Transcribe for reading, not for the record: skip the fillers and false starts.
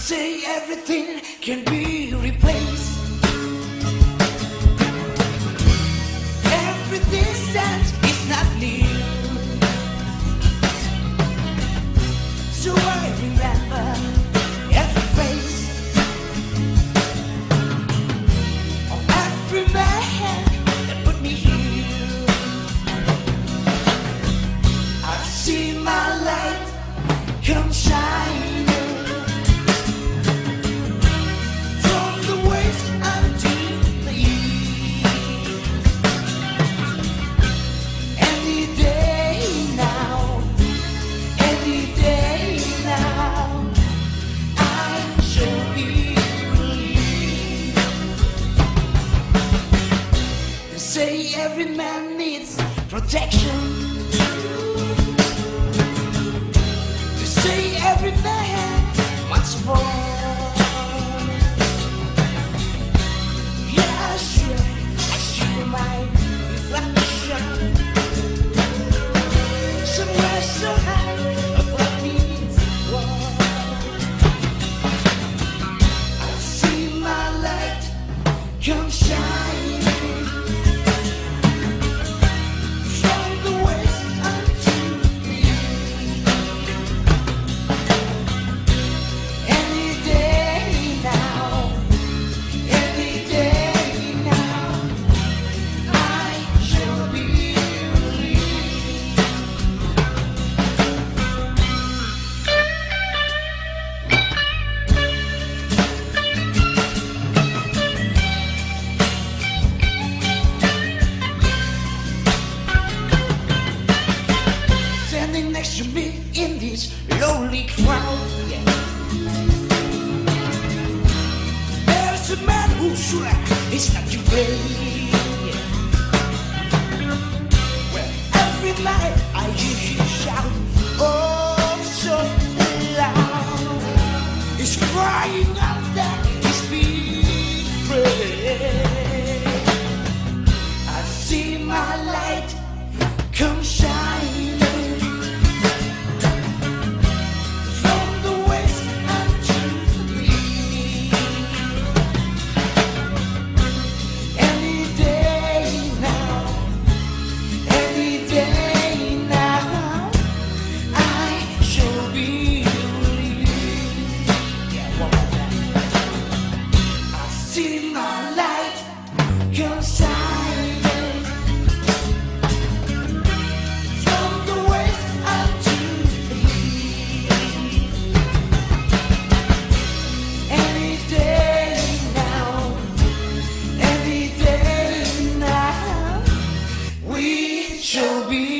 say everything can be replaced. Every distance is not new. So I remember every face of every man that put me here. I've seen my light come shining from the west unto the east. Any day now, any day now, I shall be relieved. They say every man needs protection. Say every man wants more. Yeah, sure, I see my reflection somewhere so high above me's wall. I see my light come shining from the west unto the east. Any day now, I shall be relieved. Standing next to me in this lonely crowd, yeah. There's a man who swear he's not your way. Well, every night I hear him shout, oh so loud. He's crying out that he's been afraid. I see my light come shining from the west unto the east. Any day now, I shall be relieved. Yeah, one more time. I see my light come shining from the west unto the east. Any day now, we shall be